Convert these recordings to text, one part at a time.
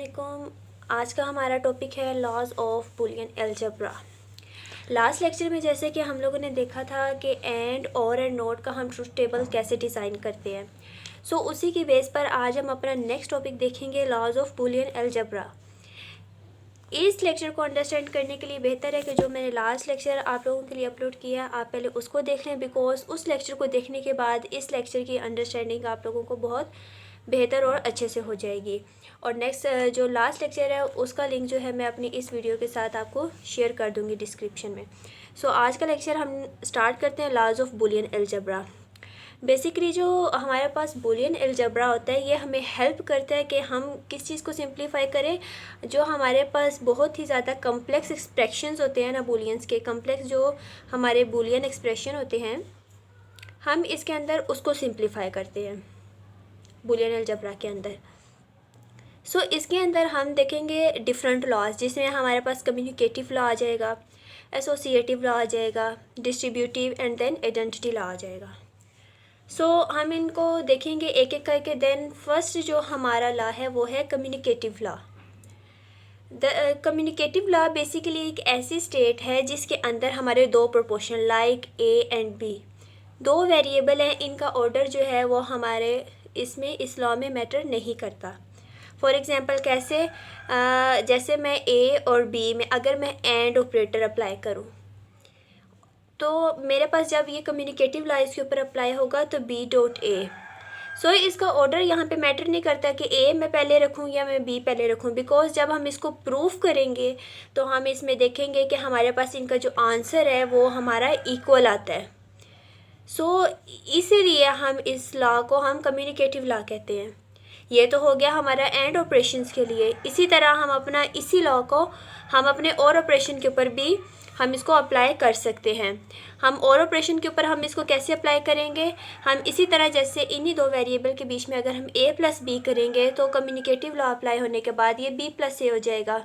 अस्सलामुअलैकुम। आज का हमारा टॉपिक है laws of Boolean algebra. Last lecture में जैसे कि हम लोगों ने देखा था कि एंड और एंड नोट का हम ट्रुथ टेबल कैसे डिज़ाइन करते हैं। सो उसी की बेस पर आज हम अपना नेक्स्ट टॉपिक देखेंगे लॉज ऑफ बुलियन अलजेब्रा। इस लेक्चर को अंडरस्टैंड करने के लिए बेहतर है कि जो मैंने लास्ट लेक्चर आप लोगों के लिए अपलोड किया आप पहले उसको देख लें, बिकॉज उस लेक्चर को देखने के बाद इस लेक्चर की अंडरस्टैंडिंग आप लोगों को बहुत बेहतर और अच्छे से हो जाएगी। और नेक्स्ट जो लास्ट लेक्चर है उसका लिंक जो है मैं अपनी इस वीडियो के साथ आपको शेयर कर दूँगी डिस्क्रिप्शन में। सो आज का लेक्चर हम स्टार्ट करते हैं laws of Boolean algebra. Basically जो हमारे पास बुलियन अलजेब्रा होता है ये हमें हेल्प करता है कि हम किस चीज़ को सिंप्लीफाई करें। जो हमारे पास बहुत ही ज़्यादा कम्प्लेक्स एक्सप्रेशंस होते हैं ना, बुलियंस के कम्प्लेक्स जो हमारे बुलियन एक्सप्रेशन होते हैं, हम इसके अंदर उसको सिंप्लीफाई करते हैं बुलियन अलजेब्रा के अंदर। सो इसके अंदर हम देखेंगे डिफरेंट लॉज, जिसमें हमारे पास कम्युनिकेटिव लॉ आ जाएगा, एसोसिएटिव लॉ आ जाएगा, distributive and then identity law आ जाएगा। सो हम इनको देखेंगे एक एक करके। देन फर्स्ट जो हमारा लॉ है वो है communicative law. The communicative law basically एक ऐसी स्टेट है जिसके अंदर हमारे दो proportion like A and B, दो वेरिएबल हैं, इनका ऑर्डर जो है वो हमारे इसमें इस लॉ में मैटर नहीं करता। फॉर एग्ज़ाम्पल कैसे, जैसे मैं ए और बी में अगर मैं एंड ऑपरेटर अप्लाई करूँ तो मेरे पास जब ये कम्युनिकेटिव लॉ इसके ऊपर अप्लाई होगा तो बी डॉट ए। सो इसका ऑर्डर यहाँ पे मैटर नहीं करता कि ए मैं पहले रखूँ या मैं बी पहले रखूँ, बिकॉज जब हम इसको प्रूफ करेंगे तो हम इसमें देखेंगे कि हमारे पास इनका जो आंसर है वो हमारा इक्वल आता है। सो इसीलिए हम इस लॉ को हम कम्युनिकेटिव लॉ कहते हैं। ये तो हो गया हमारा एंड ऑपरेशंस के लिए। इसी तरह हम अपना इसी लॉ को हम अपने और ऑपरेशन के ऊपर भी हम इसको अप्लाई कर सकते हैं। हम और ऑपरेशन के ऊपर हम इसको कैसे अप्लाई करेंगे, हम इसी तरह जैसे इन्हीं दो वेरिएबल के बीच में अगर हम a प्लस बी करेंगे तो कम्युनिकेटिव लॉ अप्लाई होने के बाद ये b प्लस ए हो जाएगा।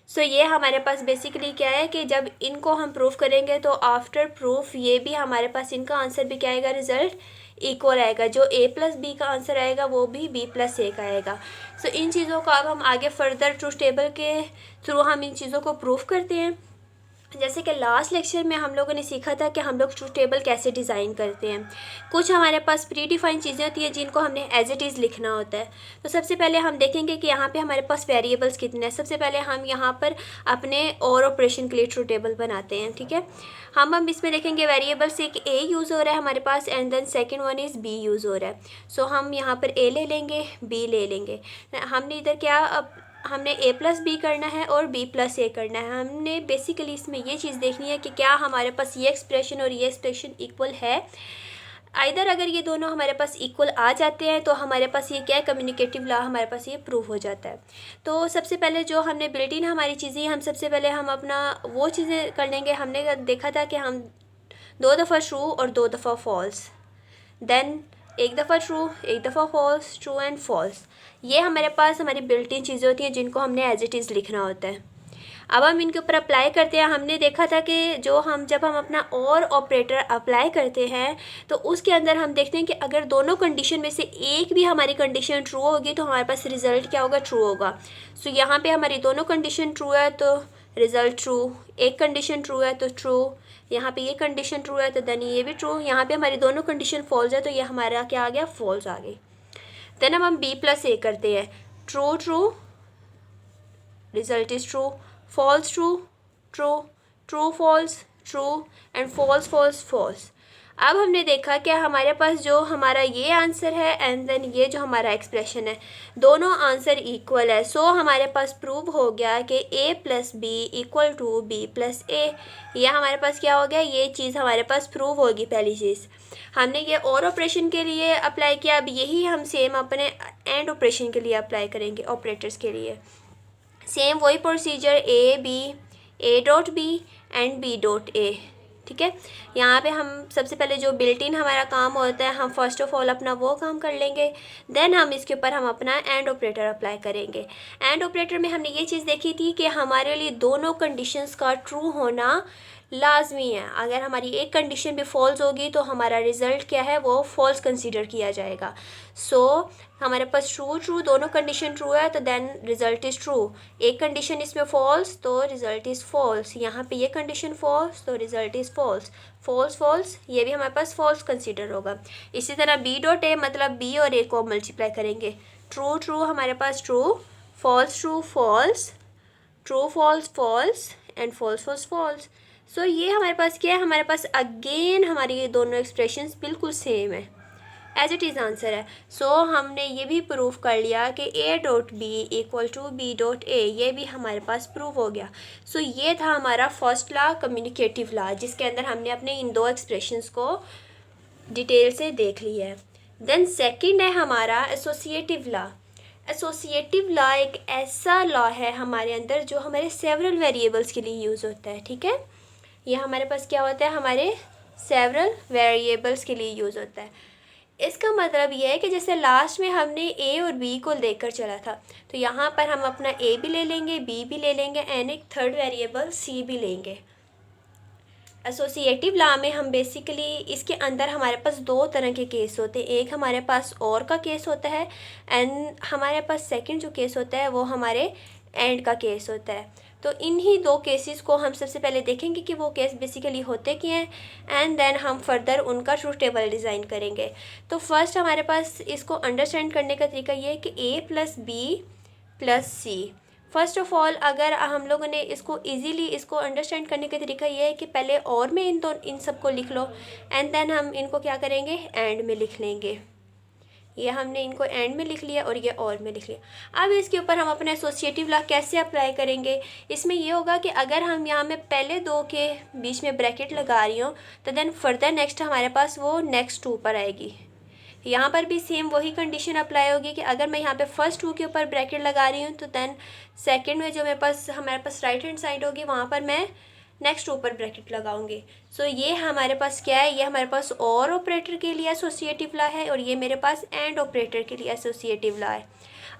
सो ये हमारे पास बेसिकली क्या है कि जब इनको हम प्रूफ करेंगे तो आफ्टर प्रूफ ये भी हमारे पास इनका आंसर भी क्या आएगा, रिजल्ट इक्वल आएगा। जो a प्लस बी का आंसर आएगा वो भी b प्लस ए का आएगा। सो इन चीज़ों को अब हम आगे फर्दर ट्रूथ टेबल के थ्रू हम इन चीज़ों को प्रूफ करते हैं। जैसे कि लास्ट लेक्चर में हम लोगों ने सीखा था कि हम लोग ट्रूथ टेबल कैसे डिज़ाइन करते हैं। कुछ हमारे पास प्री डिफाइंड चीज़ें होती हैं जिनको हमने एज इट इज़ लिखना होता है। तो सबसे पहले हम देखेंगे कि यहाँ पे हमारे पास वेरिएबल्स कितने हैं। सबसे पहले हम यहाँ पर अपने और ऑपरेशन के लिए ट्रूथ टेबल बनाते हैं, ठीक है। हम इसमें देखेंगे वेरिएबल्स एक ए यूज़ हो रहा है हमारे पास and then second one is be use हो रहा है। सो हम यहाँ पर ए ले लेंगे, बी ले लेंगे। हमने इधर क्या, अब हमने a प्लस बी करना है और b प्लस ए करना है। हमने बेसिकली इसमें ये चीज़ देखनी है कि क्या हमारे पास ये एक्सप्रेशन और ये एक्सप्रेशन इक्वल है। आइदर अगर ये दोनों हमारे पास इक्वल आ जाते हैं तो हमारे पास ये क्या है, कम्युनिकेटिव लॉ हमारे पास ये प्रूव हो जाता है। तो सबसे पहले जो हमने बिल्ट इन हमारी चीज़ें, हम सबसे पहले हम अपना वो चीज़ें कर लेंगे। हमने देखा था कि हम 2 दफ़ा ट्रू और 2 दफ़ा फॉल्स, देन एक दफ़ा ट्रू एक दफ़ा फॉल्स, ट्रू एंड फॉल्स, ये हमारे पास हमारी बिल्ट इन चीज़ें होती हैं जिनको हमने एज इट इज़ लिखना होता है। अब हम इनके ऊपर अप्लाई करते हैं। हमने देखा था कि जो हम जब हम अपना और ऑपरेटर अप्लाई करते हैं तो उसके अंदर हम देखते हैं कि अगर दोनों कंडीशन में से एक भी हमारी कंडीशन ट्रू होगी तो हमारे पास रिज़ल्ट क्या होगा, ट्रू होगा। सो यहाँ पे हमारी दोनों कंडीशन ट्रू है तो रिज़ल्ट ट्रू, एक कंडीशन ट्रू है तो ट्रू, यहाँ पे ये कंडीशन ट्रू है तो देन ये भी ट्रू, यहाँ पे हमारी दोनों कंडीशन फॉल्स है तो ये हमारा क्या आ गया, फॉल्स आ गई। देन अब हम b प्लस ए करते हैं, true true result is true, false true true, true false true and false false false. अब हमने देखा कि हमारे पास जो हमारा ये आंसर है एंड देन ये जो हमारा एक्सप्रेशन है दोनों आंसर इक्वल है। सो हमारे पास प्रूव हो गया कि a plus B equal to B plus A. यह हमारे पास क्या हो गया, ये चीज़ हमारे पास प्रूव होगी। पहली चीज़ हमने ये और ऑपरेशन के लिए अप्लाई किया, अब यही हम सेम अपने एंड ऑपरेशन के लिए अप्लाई करेंगे। ऑपरेटर्स के लिए सेम वही procedure, A dot B and B dot A, ठीक है। यहाँ पे हम सबसे पहले जो बिल्ट इन हमारा काम होता है हम फर्स्ट ऑफ ऑल अपना वो काम कर लेंगे, देन हम इसके ऊपर हम अपना एंड ऑपरेटर अप्लाई करेंगे। एंड ऑपरेटर में हमने ये चीज़ देखी थी कि हमारे लिए दोनों कंडीशंस का ट्रू होना लाजमी है। अगर हमारी एक कंडीशन भी फॉल्स होगी तो हमारा रिज़ल्ट क्या है, वो फॉल्स कंसीडर किया जाएगा। सो हमारे पास ट्रू ट्रू दोनों कंडीशन ट्रू है तो देन रिज़ल्ट इज़ ट्रू। एक कंडीशन इसमें फॉल्स तो रिज़ल्ट इज़ फॉल्स। यहाँ पे ये कंडीशन फॉल्स तो result is false. False false ये भी हमारे पास फॉल्स कंसीडर होगा। इसी तरह बी डॉट ए मतलब बी और ए को मल्टीप्लाई करेंगे। ट्रू ट्रू हमारे पास true, false true false, true false false and false false false. So ये हमारे पास क्या है, हमारे पास अगेन हमारी ये दोनों एक्सप्रेशंस बिल्कुल सेम है, एज इट इज़ आंसर है। सो हमने ये भी प्रूव कर लिया कि A dot B equal to B dot A, ये भी हमारे पास प्रूव हो गया। सो ये था हमारा फर्स्ट लॉ, कम्युनिकेटिव लॉ, जिसके अंदर हमने अपने इन दो एक्सप्रेशंस को डिटेल से देख लिया है। देन सेकंड है हमारा एसोसिएटिव लॉ। एसोसिएटिव लॉ एक ऐसा लॉ है हमारे अंदर जो हमारे सेवरल वेरिएबल्स के लिए यूज़ होता है, ठीक है। ये हमारे पास क्या होता है, हमारे सेवरल वेरिएबल्स के लिए यूज़ होता है। इसका मतलब ये है कि जैसे लास्ट में हमने ए और बी को लेकर चला था, तो यहाँ पर हम अपना ए भी ले लेंगे, बी भी ले लेंगे एंड एक थर्ड वेरिएबल सी भी लेंगे। एसोसिएटिव लॉ में हम बेसिकली इसके अंदर हमारे पास दो तरह के केस होते हैं। एक हमारे पास और का केस होता है एंड हमारे पास सेकंड जो केस होता है वो हमारे एंड का केस होता है। तो इन्हीं दो केसेस को हम सबसे पहले देखेंगे कि वो केस बेसिकली होते क्या हैं एंड देन हम फर्दर उनका ट्रूथ टेबल डिज़ाइन करेंगे। तो फर्स्ट हमारे पास इसको अंडरस्टैंड करने का तरीका ये है कि A plus B plus C. First of all अगर हम लोगों ने इसको इजीली इसको अंडरस्टैंड करने का तरीका ये है कि पहले और में इन सब को लिख लो एंड देन हम इनको क्या करेंगे, एंड में लिख लेंगे। ये हमने इनको एंड में लिख लिया और ये और में लिख लिया। अब इसके ऊपर हम अपना एसोसिएटिव लॉ कैसे अप्लाई करेंगे, इसमें ये होगा कि अगर हम यहाँ में पहले दो के बीच में ब्रैकेट लगा रही हूँ तो देन फर्दर नेक्स्ट हमारे पास वो नेक्स्ट टू पर आएगी। यहाँ पर भी सेम वही कंडीशन अप्लाई होगी कि अगर मैं यहाँ पे फर्स्ट टू के ऊपर ब्रैकेट लगा रही हूँ तो देन सेकंड में जो हमारे पास राइट हैंड साइड होगी वहाँ पर मैं नेक्स्ट ऊपर ब्रैकेट लगाऊंगी। सो ये हमारे पास क्या है, ये हमारे पास और ऑपरेटर के लिए एसोसिएटिव लॉ है और ये मेरे पास एंड ऑपरेटर के लिए एसोसिएटिव लॉ है।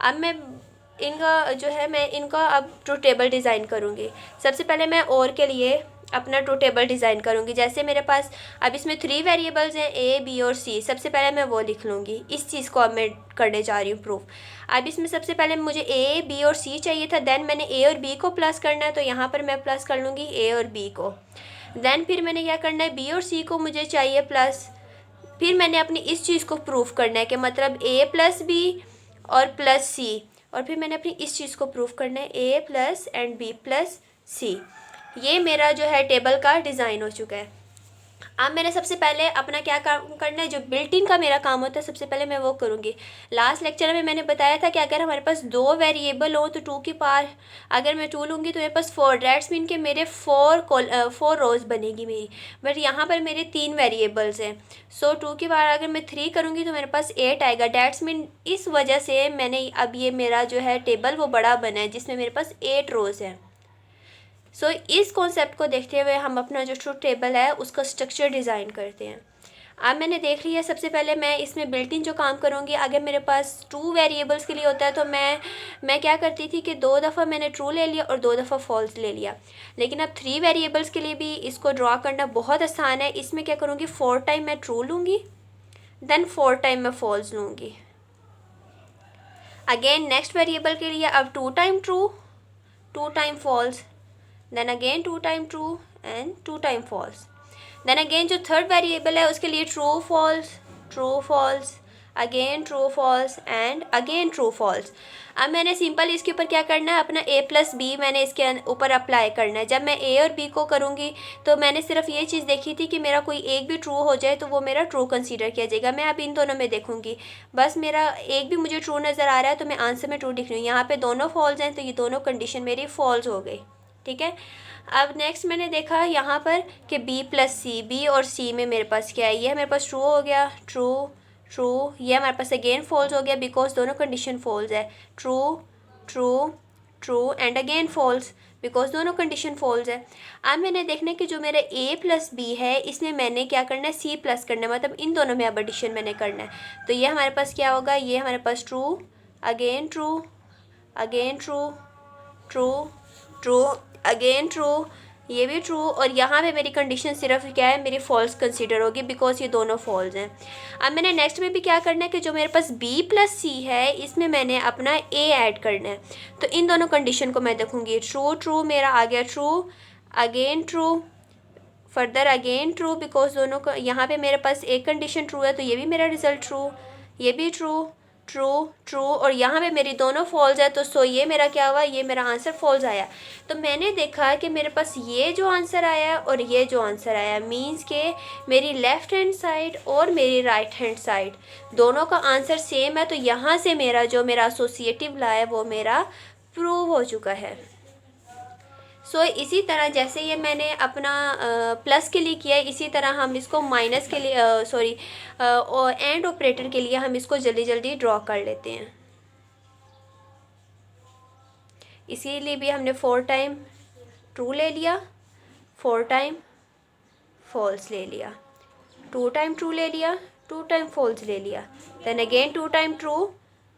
अब मैं इनका जो है मैं इनका अब ट्रूथ टेबल डिज़ाइन करूँगी। सबसे पहले मैं और के लिए अपना ट्रूथ टेबल डिज़ाइन करूँगी। जैसे मेरे पास अब इसमें 3 वेरिएबल्स हैं ए बी और सी, सबसे पहले मैं वो लिख लूँगी। इस चीज़ को अब मैं करने जा रही हूँ प्रूफ। अब इसमें सबसे पहले मुझे ए बी और सी चाहिए था, देन मैंने ए और बी को प्लस करना है तो यहाँ पर मैं प्लस कर लूँगी ए और बी को। देन फिर मैंने क्या करना है, बी और सी को मुझे चाहिए प्लस, फिर मैंने अपनी इस चीज़ को प्रूफ करना है कि मतलब ए प्लस बी और प्लस सी, और फिर मैंने अपनी इस चीज़ को प्रूफ करना है ए प्लस एंड बी प्लस सी। ये मेरा जो है टेबल का डिज़ाइन हो चुका है। अब मैंने सबसे पहले अपना क्या काम करना है, जो बिल्ट इन का मेरा काम होता है सबसे पहले मैं वो करूँगी। लास्ट लेक्चर में मैंने बताया था कि अगर हमारे पास 2 वेरिएबल हो तो 2 की पावर अगर मैं 2 लूँगी तो मेरे पास 4, डेट्स मीन के मेरे 4 रोज़ बनेगी मेरी। बट यहाँ पर मेरे 3 वेरिएबल्स हैं, सो 2 की पावर अगर मैं 3 करूँगी तो मेरे पास 8 आएगा। डेट्स मीन इस वजह से मैंने अब ये मेरा जो है टेबल वो बड़ा बना है जिसमें मेरे पास 8 रोज़ हैं। सो इस कॉन्सेप्ट को देखते हुए हम अपना जो ट्रूथ टेबल है उसका स्ट्रक्चर डिज़ाइन करते हैं। अब मैंने देख लिया, सबसे पहले मैं इसमें बिल्ट इन जो काम करूँगी, अगर मेरे पास 2 वेरिएबल्स के लिए होता है तो मैं क्या करती थी कि 2 दफ़ा मैंने ट्रू ले लिया और 2 दफ़ा फॉल्स ले लिया। लेकिन अब 3 वेरिएबल्स के लिए भी इसको ड्रॉ करना बहुत आसान है। इसमें क्या करूँगी, 4 टाइम मैं ट्रू लूँगी, देन 4 टाइम मैं फॉल्स लूँगी। अगेन नेक्स्ट वेरिएबल के लिए अब 2 time true, 2 time false, then again 2 time true and 2 time false. then again जो थर्ड वेरिएबल है उसके लिए true false, again true false and again true false. अब मैंने सिंपल इसके ऊपर क्या करना है, अपना a प्लस बी मैंने इसके ऊपर अप्लाई करना है। जब मैं a और b को करूँगी तो मैंने सिर्फ ये चीज़ देखी थी कि मेरा कोई एक भी ट्रू हो जाए तो वो मेरा ट्रू कंसीडर किया जाएगा। मैं अब इन दोनों में देखूँगी, बस मेरा एक भी मुझे ट्रू नज़र आ रहा है तो मैं आंसर में ट्रू लिख रही हूँ। यहाँ पे दोनों फॉल्स हैं तो ये दोनों कंडीशन मेरी फॉल्स हो गई, ठीक है। अब नेक्स्ट मैंने देखा यहाँ पर कि b प्लस सी, बी और सी में मेरे पास क्या है, ये मेरे पास ट्रू हो गया, ट्रू, ये हमारे पास अगेन फॉल्स हो गया बिकॉज दोनों कंडीशन फॉल्स है। True and again false because दोनों कंडीशन फॉल्स है। अब मैंने देखना है कि जो मेरा a प्लस बी है इसमें मैंने क्या करना है, c प्लस करना है, मतलब इन दोनों में अब एडिशन मैंने करना है। तो ये हमारे पास क्या होगा, ये हमारे पास true again true, again true, again true ये भी ट्रू, और यहाँ पे मेरी कंडीशन सिर्फ क्या है, मेरी फॉल्स कंसीडर होगी बिकॉज ये दोनों फॉल्स हैं। अब मैंने नेक्स्ट में भी क्या करना है कि जो मेरे पास बी प्लस सी है इसमें मैंने अपना ए ऐड करना है। तो इन दोनों कंडीशन को मैं देखूँगी, ट्रू ट्रू मेरा आ गया, true again true, further again true, because दोनों को यहाँ पे मेरे पास एक कंडीशन ट्रू है तो ये भी मेरा रिजल्ट ट्रू, ये भी ट्रू ट्रू ट्रू, और यहाँ पे मेरी दोनों फॉल्स है तो सो ये मेरा क्या हुआ, ये मेरा आंसर फॉल्स आया। तो मैंने देखा कि मेरे पास ये जो आंसर आया और ये जो आंसर आया मींस के मेरी लेफ़्ट हैंड साइड और मेरी राइट हैंड साइड दोनों का आंसर सेम है। तो यहाँ से मेरा जो मेरा एसोसिएटिव लॉ है वो मेरा प्रूव हो चुका है। सो इसी तरह जैसे ये मैंने अपना प्लस के लिए किया है, इसी तरह हम इसको माइनस के लिए सॉरी एंड ऑपरेटर के लिए हम इसको जल्दी जल्दी ड्रॉ कर लेते हैं। इसीलिए भी हमने 4 टाइम ट्रू ले लिया, 4 टाइम फॉल्स ले लिया, 2 टाइम ट्रू ले लिया, 2 टाइम फॉल्स ले लिया, then again 2 time true,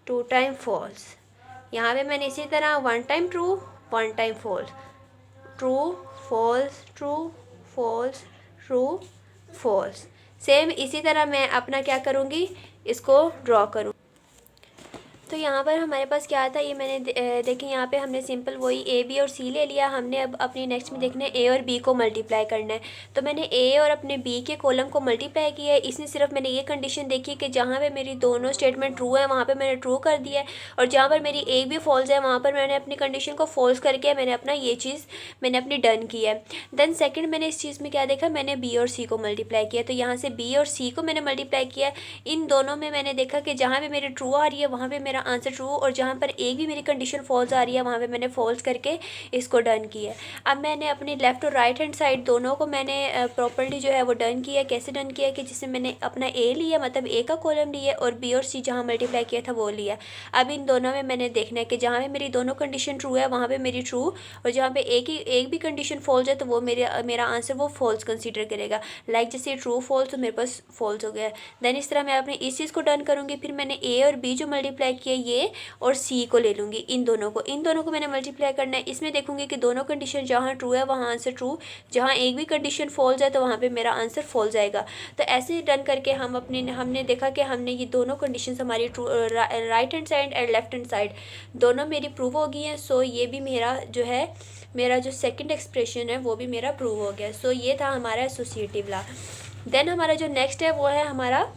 2 time false. यहाँ पे मैंने इसी तरह 1 time true, 1 time false, true false true false true false. Same इसी तरह मैं अपना क्या करूँगी, इसको ड्रॉ करूँ। तो यहाँ पर हमारे पास क्या था, ये मैंने देखिए यहाँ पे हमने सिंपल वही ए बी और सी ले लिया। हमने अब अपनी नेक्स्ट में देखना है ए और बी को मल्टीप्लाई करना है। तो मैंने ए और अपने बी के कॉलम को मल्टीप्लाई किया है। इसमें सिर्फ मैंने ये कंडीशन देखी कि जहाँ पे मेरी दोनों स्टेटमेंट ट्रू है वहाँ पे मैंने ट्रू कर दिया है, और जहाँ पर मेरी एक भी फॉल्स है वहाँ पर मैंने अपनी कंडीशन को फॉल्स करके मैंने अपना ये चीज़ मैंने अपनी डन की है। देन सेकेंड मैंने इस चीज़ में क्या देखा, मैंने बी और सी को मल्टीप्लाई किया। तो यहाँ से बी और सी को मैंने मल्टीप्लाई किया, इन दोनों में मैंने देखा कि जहाँ पे मेरी ट्रू आ रही है वहाँ पे मेरा आंसर ट्रू, और जहाँ पर एक भी मेरी कंडीशन फॉल्स आ रही है वहाँ पे मैंने फॉल्स करके इसको डन किया है। अब मैंने अपनी लेफ़्ट और राइट हैंड साइड दोनों को मैंने प्रॉपर्ली जो है वो डन किया। कैसे डन किया कि जिससे मैंने अपना ए लिया, मतलब ए का कॉलम लिया, और बी और सी जहाँ मल्टीप्लाई किया था वो लिया। अब इन दोनों में मैंने देखना है कि जहाँ पे मेरी दोनों कंडीशन ट्रू है वहाँ पर मेरी ट्रू, और जहाँ पे एक भी कंडीशन फॉल्स है तो वो मेरा आंसर वो फॉल्स कंसिडर करेगा। लाइक जैसे ट्रू फॉल्स तो मेरे पास फॉल्स हो गया। देन इस तरह मैं अपने इस चीज़ को डन करूँगी। फिर मैंने ए और बी जो मल्टीप्लाई किया ये और सी को ले लूँगी, इन दोनों को मैंने मल्टीप्लाई करना है। इसमें देखूँगी कि दोनों कंडीशन जहाँ ट्रू है वहाँ आंसर ट्रू, जहाँ एक भी कंडीशन फॉल्स है तो वहाँ पे मेरा आंसर फॉल्स आएगा। तो ऐसे डन करके हमने देखा कि हमने ये दोनों कंडीशन हमारी true right hand side and left hand side दोनों मेरी प्रूव हो गई हैं। सो ये भी मेरा जो है मेरा जो सेकेंड एक्सप्रेशन है वो भी मेरा प्रूव हो गया। सो ये था हमारा एसोसिएटिव लॉ। देन हमारा जो नेक्स्ट है वो है हमारा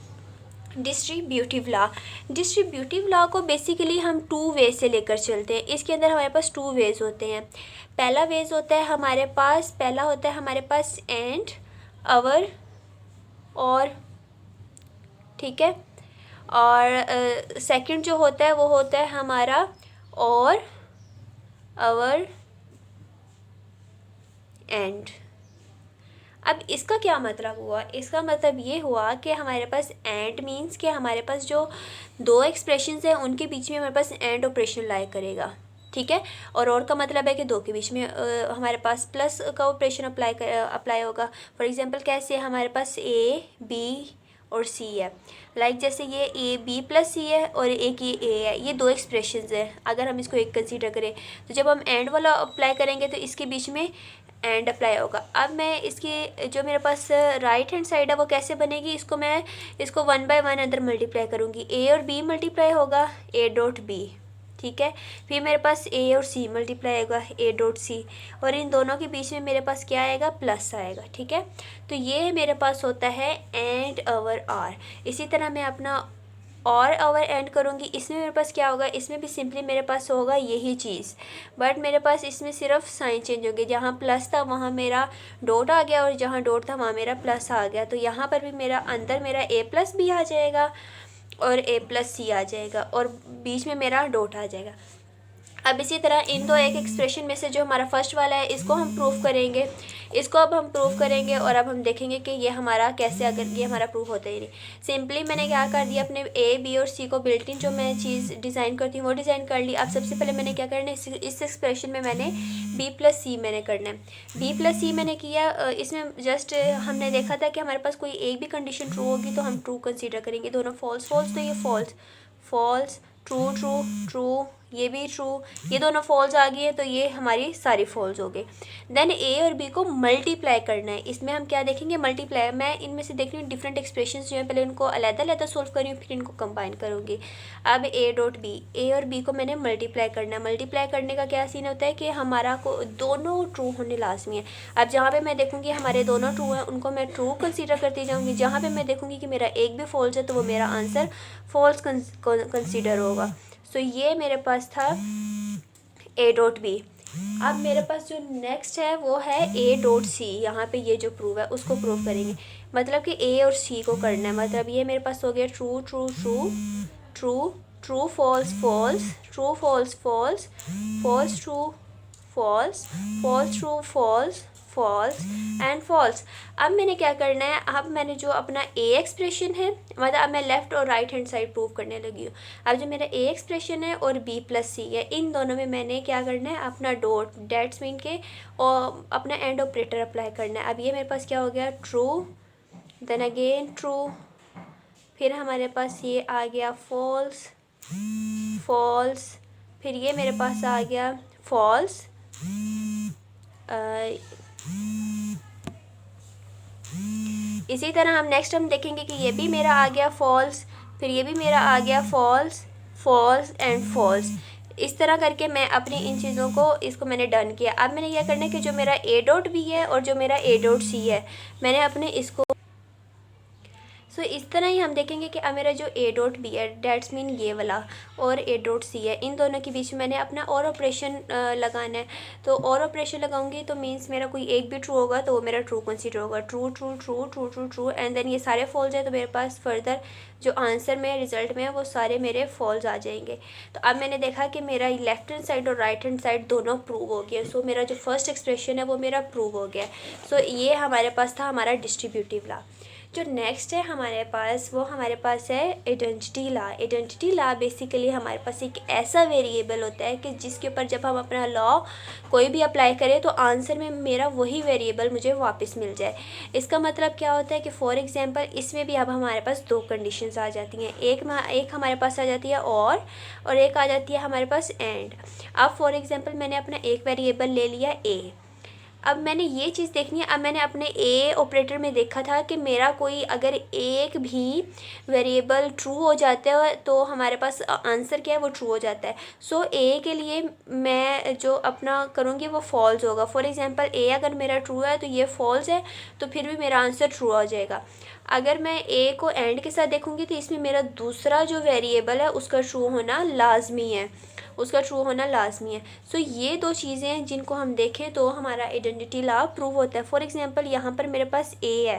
डिस्ट्रीब्यूटिव लॉ। डिस्ट्रीब्यूटिव लॉ को बेसिकली हम 2 वे से लेकर चलते हैं। इसके अंदर हमारे पास 2 वेज होते हैं। पहला वेज होता है हमारे पास एंड अवर और, ठीक है, और सेकंड जो होता है वो होता है हमारा और अवर एंड। अब इसका क्या मतलब हुआ, इसका मतलब ये हुआ कि हमारे पास एंड मीन्स कि हमारे पास जो 2 एक्सप्रेशंस हैं उनके बीच में हमारे पास एंड ऑपरेशन लाई करेगा, ठीक है। और का मतलब है कि 2 के बीच में हमारे पास प्लस का ऑपरेशन अप्लाई होगा। फॉर एग्जांपल कैसे, हमारे पास ए बी और सी है। लाइक जैसे ये ए बी प्लस सी है और एक ये ए है, ये 2 एक्सप्रेशंस हैं। अगर हम इसको एक कंसीडर करें तो जब हम एंड वाला अप्लाई करेंगे तो इसके बीच में एंड अप्लाई होगा। अब मैं इसकी जो मेरे पास राइट हैंड साइड है वो कैसे बनेगी, इसको 1 बाय 1 अंदर मल्टीप्लाई करूँगी। ए और बी मल्टीप्लाई होगा, ए डॉट बी, ठीक है। फिर मेरे पास ए और सी मल्टीप्लाई होगा, ए डॉट सी, और इन दोनों के बीच में मेरे पास क्या आएगा, प्लस आएगा, ठीक है। तो ये मेरे पास होता है एंड अवर आर। इसी तरह मैं अपना और अवर एंड करूँगी, इसमें मेरे पास क्या होगा, इसमें भी सिंपली मेरे पास होगा यही चीज़, बट मेरे पास इसमें सिर्फ साइन चेंज हो गया। जहाँ प्लस था वहाँ मेरा डॉट आ गया और जहाँ डॉट था वहाँ मेरा प्लस आ गया। तो यहाँ पर भी मेरा अंदर मेरा ए प्लस बी आ जाएगा और ए प्लस सी आ जाएगा और बीच में मेरा डॉट आ जाएगा। अब इसी तरह इन 2 एक एक्सप्रेशन में से जो हमारा फर्स्ट वाला है इसको हम प्रूव करेंगे, इसको अब हम प्रूव करेंगे और अब हम देखेंगे कि ये हमारा कैसे, अगर ये हमारा प्रूव होता ही नहीं। सिंपली मैंने क्या कर दिया, अपने ए बी और सी को बिल्ट इन जो मैं चीज़ डिज़ाइन करती हूँ वो डिज़ाइन कर ली। अब सबसे पहले मैंने क्या करना है, इस एक्सप्रेशन में मैंने बी प्लस सी मैंने करना है। बी प्लस सी मैंने किया, इसमें जस्ट हमने देखा था कि हमारे पास कोई एक भी कंडीशन ट्रू होगी तो हम ट्रू कंसीडर करेंगे। दोनों फॉल्स फॉल्स, तो ये false false, true true true, ये भी ट्रू, ये दोनों फॉल्स आ गई है, तो ये हमारी सारी फॉल्स हो गई। देन ए और बी को मल्टीप्लाई करना है। इसमें हम क्या देखेंगे, मल्टीप्लाई। मैं इनमें से देख रही हूँ डिफरेंट एक्सप्रेशंस जो हैं, पहले उनको अलग-अलग सोल्व कर रही हूँ, फिर इनको कंबाइन करूँगी। अब ए डॉट बी, ए और बी को मैंने मल्टीप्लाई करना है। मल्टीप्लाई करने का क्या सीन होता है कि हमारा को दोनों ट्रू होने लाजमी है। अब जहाँ पे मैं देखूँगी हमारे दोनों ट्रू हैं, उनको मैं ट्रू कंसीडर करती जाऊँगी। जहाँ पे मैं देखूँगी कि मेरा एक भी फॉल्स है, तो वो मेरा आंसर फॉल्स कंसीडर होगा। सो ये मेरे पास था ए डॉट बी। अब मेरे पास जो नेक्स्ट है वो है ए डॉट सी। यहाँ पे ये जो प्रूव है उसको प्रूव करेंगे, मतलब कि ए और सी को करना है। मतलब ये मेरे पास हो गया true true true, true true false false, true false false, false true false, false true false, false and false. अब मैंने क्या करना है, अब मैंने जो अपना ए एक्सप्रेशन है, मतलब अब मैं लेफ़्ट और राइट हैंड साइड प्रूव करने लगी हूँ। अब जो मेरा ए एक्सप्रेशन है और बी प्लस सी है, इन दोनों में मैंने क्या करना है, अपना डॉट डेट्स मीन के और अपना एंड ऑपरेटर अप्लाई करना है। अब ये मेरे पास क्या हो गया, ट्रू, देन अगेन ट्रू, फिर हमारे पास ये आ गया फॉल्स, फॉल्स, फिर ये मेरे पास आ गया फॉल्स, इसी तरह हम नेक्स्ट हम देखेंगे कि ये भी मेरा आ गया फॉल्स, फिर ये भी मेरा आ गया फॉल्स, फॉल्स एंड फॉल्स। इस तरह करके मैं अपनी इन चीज़ों को, इसको मैंने डन किया। अब मैंने क्या करना है कि जो मेरा ए डॉट बी है और जो मेरा ए डॉट सी है, मैंने अपने इसको सो इस तरह ही हम देखेंगे कि अब मेरा जो ए डॉट बी है, डेट्स मीन ये वाला, और ए डॉट सी है, इन दोनों के बीच में मैंने अपना और ऑपरेशन लगाना है। तो और ऑपरेशन लगाऊंगी तो मीन्स मेरा कोई एक भी ट्रू होगा तो वो मेरा ट्रू कंसीडर होगा। True true true true true true and then ये सारे फॉल्स है, तो मेरे पास फर्दर जो आंसर में रिजल्ट में है वो सारे मेरे फॉल्स आ जाएंगे। तो अब मैंने देखा कि मेरा लेफ्ट हैंड साइड और राइट हैंड साइड दोनों प्रूव हो गया। सो मेरा जो फर्स्ट एक्सप्रेशन है वो मेरा प्रूव हो गया। सो ये हमारे पास था हमारा डिस्ट्रीब्यूटिव लॉ। जो नेक्स्ट है हमारे पास, वो हमारे पास है identity law. Identity law basically हमारे पास एक ऐसा वेरिएबल होता है कि जिसके ऊपर जब हम अपना लॉ कोई भी अप्लाई करें तो आंसर में मेरा वही वेरिएबल मुझे वापस मिल जाए। इसका मतलब क्या होता है कि फॉर एग्जांपल इसमें भी अब हमारे पास दो कंडीशंस आ जाती हैं। एक हमारे पास आ जाती है और एक आ जाती है हमारे पास एंड। अब फॉर एग्जांपल मैंने अपना एक वेरिएबल ले लिया ए। अब मैंने ये चीज़ देखनी है, अब मैंने अपने ए ऑपरेटर में देखा था कि मेरा कोई अगर एक भी वेरिएबल ट्रू हो जाता है तो हमारे पास आंसर क्या है, वो ट्रू हो जाता है। सो ए के लिए मैं जो अपना करूँगी वो फॉल्स होगा। फॉर एग्जांपल ए अगर मेरा ट्रू है तो ये फॉल्स है, तो फिर भी मेरा आंसर ट्रू हो जाएगा। अगर मैं ए को एंड के साथ देखूँगी तो इसमें मेरा दूसरा जो वेरिएबल है उसका ट्रू होना लाजमी है, उसका ट्रू होना लाजमी है। सो ये दो चीज़ें हैं जिनको हम देखें तो हमारा आइडेंटिटी लॉ प्रूव होता है। फॉर एग्जांपल यहाँ पर मेरे पास ए है,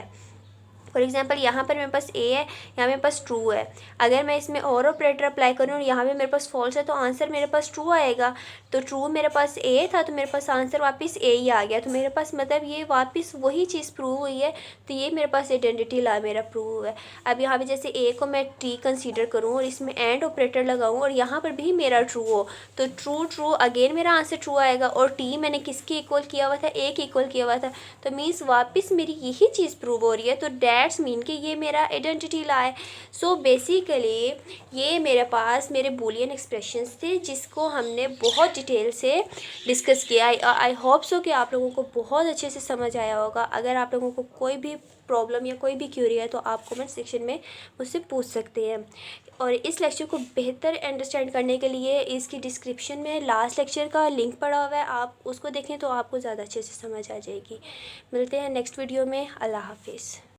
फॉर एग्जांपल यहाँ पर मेरे पास ए है, यहाँ मेरे पास ट्रू है। अगर मैं इसमें और ऑपरेटर अप्लाई करूँ और यहाँ पे मेरे पास फॉल्स है तो आंसर मेरे पास ट्रू आएगा। तो ट्रू मेरे पास ए था तो मेरे पास आंसर वापस ए ही आ गया। तो मेरे पास मतलब ये वापस वही चीज़ प्रूव हुई है। तो ये मेरे पास आइडेंटिटी लॉ मेरा प्रूव है। अब यहाँ पे जैसे ए को मैं टी कंसीडर करूँ और इसमें एंड ऑपरेटर लगाऊँ और यहाँ पर भी मेरा ट्रू हो तो ट्रू ट्रू अगेन मेरा आंसर ट्रू आएगा। और टी मैंने किसके इक्वल किया हुआ था, ए के इक्वल किया हुआ था, तो मीन्स वापस मेरी यही चीज़ प्रूव हो रही है। तो डैट्स मीन कि ये मेरा आइडेंटिटी लॉ है। सो बेसिकली ये मेरे पास मेरे बूलियन एक्सप्रेशंस थे जिसको हमने बहुत डिटेल से डिस्कस किया। आई होप सो कि आप लोगों को बहुत अच्छे से समझ आया होगा। अगर आप लोगों को कोई भी प्रॉब्लम या कोई भी क्यूरी है तो आप कमेंट सेक्शन में मुझसे पूछ सकते हैं। और इस लेक्चर को बेहतर अंडरस्टैंड करने के लिए इसकी डिस्क्रिप्शन में लास्ट लेक्चर का लिंक पड़ा हुआ है, आप उसको देखें तो आपको ज़्यादा अच्छे से समझ आ जाएगी। मिलते हैं नेक्स्ट वीडियो में। अल्लाह हाफिज़।